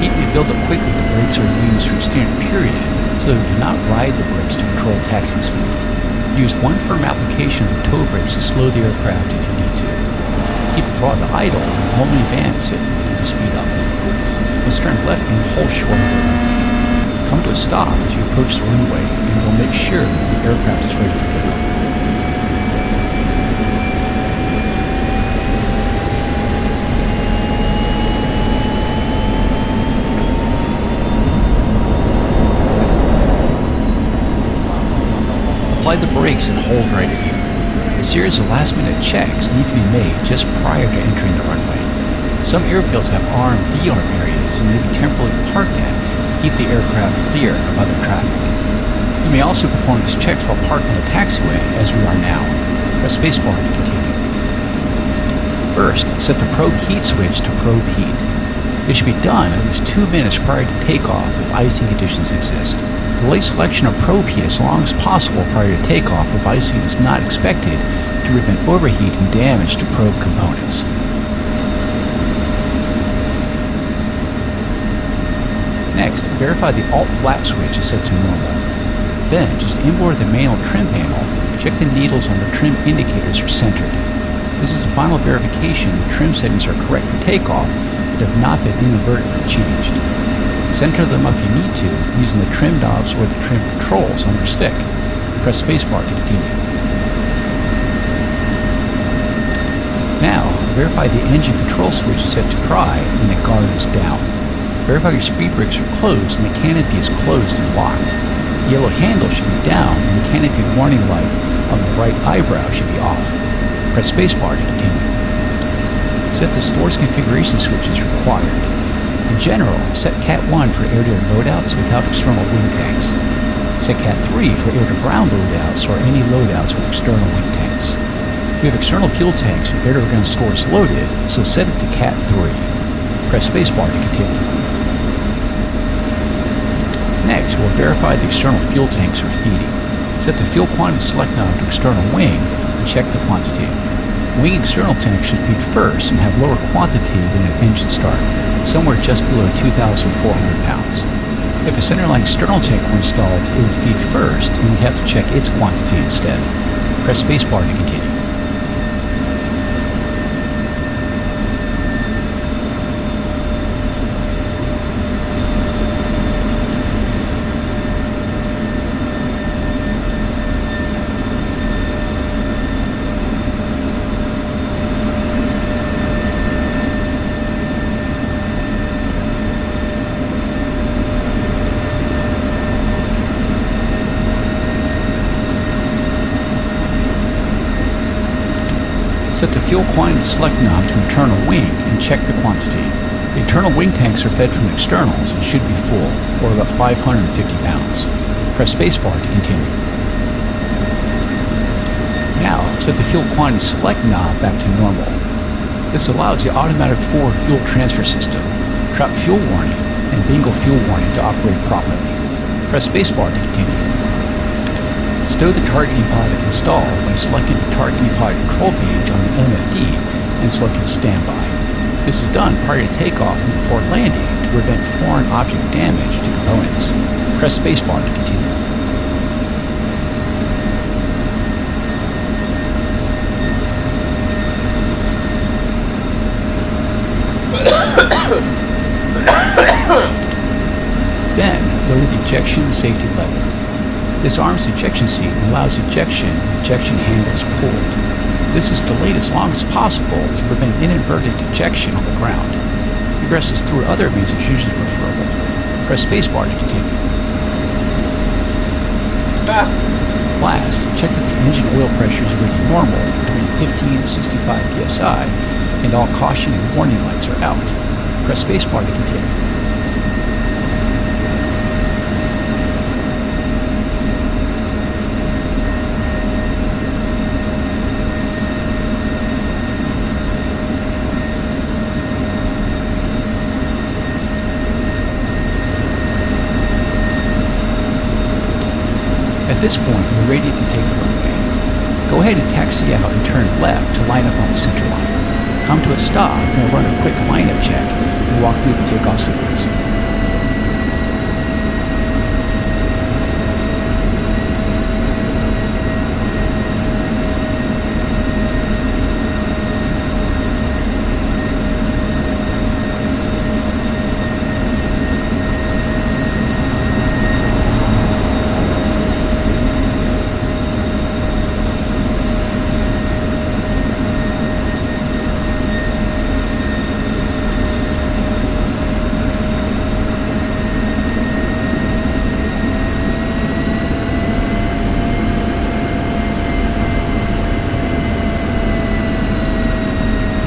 Need to be built up quickly. The brakes are used for extended period, so do not ride the brakes to control taxi speed. Use one firm application of the toe brakes to slow the aircraft if you need to. Keep the throttle idle and only advance it if you need to speed up. Let's turn left and hold short of the runway. Come to a stop as you approach the runway, and we'll make sure the aircraft is ready for takeoff. Apply the brakes and hold right here. A series of last-minute checks need to be made just prior to entering the runway. Some airfields have armed DR areas and may be temporarily parked at to keep the aircraft clear of other traffic. You may also perform these checks while parked on the taxiway, as we are now. Press spacebar to continue. First, set the probe heat switch to probe heat. It should be done at least 2 minutes prior to takeoff if icing conditions exist. Delay selection of probe heat as long as possible prior to takeoff if icing is not expected to prevent overheat and damage to probe components. Next, verify the alt flap switch is set to normal. Then, just inboard the manual trim panel, check the needles on the trim indicators are centered. This is the final verification the trim settings are correct for takeoff but have not been inadvertently changed. Center them if you need to using the trim knobs or the trim controls on your stick. Press spacebar to continue. Now, verify the engine control switch is set to dry and the guard is down. Verify your speed brakes are closed and the canopy is closed and locked. The yellow handle should be down and the canopy warning light on the right eyebrow should be off. Press spacebar to continue. Set the stores configuration switch as required. In general, set Cat 1 for air-to-air loadouts without external wing tanks. Set Cat 3 for air-to-ground loadouts or any loadouts with external wing tanks. We have external fuel tanks and air-to-ground stores loaded, so set it to Cat 3. Press spacebar to continue. Next, we'll verify the external fuel tanks are feeding. Set the fuel quantity select knob to external wing and check the quantity. Wing external tanks should feed first and have lower quantity than at engine start, somewhere just below 2,400 pounds. If a centerline external tank were installed, it would feed first and we have to check its quantity instead. Press spacebar to continue. Set the fuel quantity select knob to internal wing and check the quantity. The internal wing tanks are fed from externals and should be full, or about 550 pounds. Press spacebar to continue. Now, set the fuel quantity select knob back to normal. This allows the automatic forward fuel transfer system, trap fuel warning, and bingo fuel warning to operate properly. Press spacebar to continue. Stow the targeting pod if installed by selecting the targeting pod control page on the MFD and selecting standby. This is done prior to takeoff and before landing to prevent foreign object damage to components. Press spacebar to continue. Then, lower the ejection safety lever. This arms the ejection seat and allows ejection and ejection handles pulled. This is delayed as long as possible to prevent inadvertent ejection on the ground. Egresses through other means is usually preferable. Press spacebar to continue. Last, check that the engine oil pressure is reading normal between 15 and 65 psi and all caution and warning lights are out. Press spacebar to continue. At this point, we're ready to take the runway. Go ahead and taxi out and turn left to line up on the center line. Come to a stop and we'll run a quick lineup check and walk through the takeoff sequence.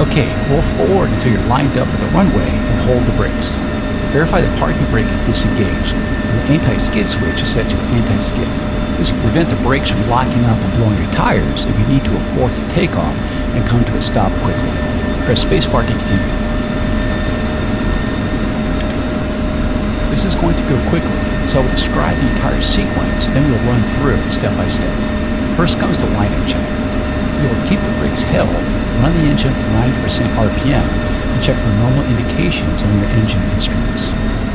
Okay, roll forward until you're lined up with the runway and hold the brakes. Verify the parking brake is disengaged and the anti-skid switch is set to anti-skid. This will prevent the brakes from locking up and blowing your tires if you need to abort the takeoff and come to a stop quickly. Press spacebar to continue. This is going to go quickly, so I will describe the entire sequence, then we'll run through it step by step. First comes the lineup check. You will keep the brakes held, run the engine up to 90% RPM, and check for normal indications on your engine instruments.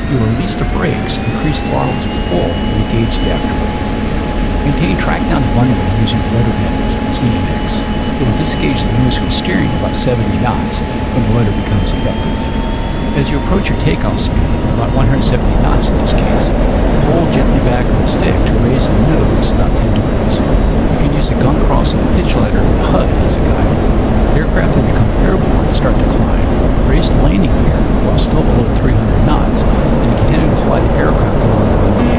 You will release the brakes, increase throttle to full, and engage the afterburner. Maintain track down the runway using the rudder handles, ZNX. It will disengage the nose wheel steering at about 70 knots when the rudder becomes effective. As you approach your takeoff speed, about 170 knots in this case, pull gently back on the stick to raise the nose about 10 degrees. You can use the gun cross and the pitch ladder of the HUD as a guide. The aircraft will become airborne and start to climb. Raise the landing gear while still below 300 knots, and you continue to fly the aircraft along the runway.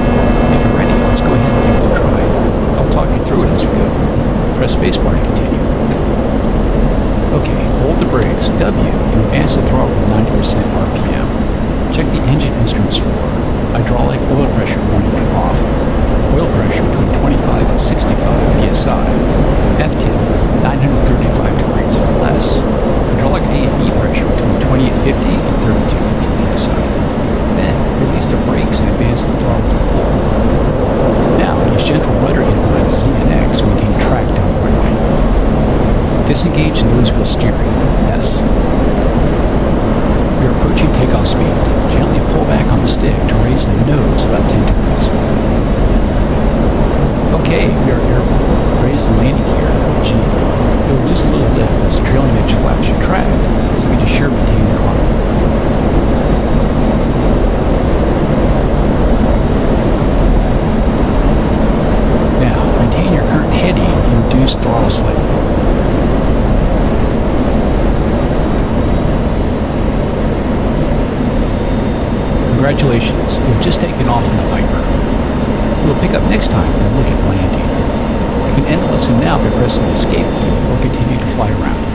If you're ready, let's go ahead and give it a try. I'll talk you through it as we go. Press spacebar to continue. Okay, hold the brakes, W, and advance the throttle to 90% RPM. Check the engine instruments for hydraulic oil pressure running off, oil pressure between 25 and 65 psi, F-tip 935 degrees or less, hydraulic A&E pressure between 2850 and 3250 psi. Then, release the brakes and advance the throttle to full. Now, use gentle rudder inlines ZNX to maintain track down the runway. Disengage nose wheel steering, S. You're approaching takeoff speed. Gently pull back on the stick to raise the nose about 10 degrees. Okay, we are airborne. Raise the landing gear, G. You'll lose a little lift as the trailing edge flaps retract, so be sure to maintain the climb. Now, maintain your current heading and reduce throttle slightly. Congratulations, you've just taken off in the Viper. We'll pick up next time for a look at landing. You can end the lesson now by pressing the escape key or continue to fly around.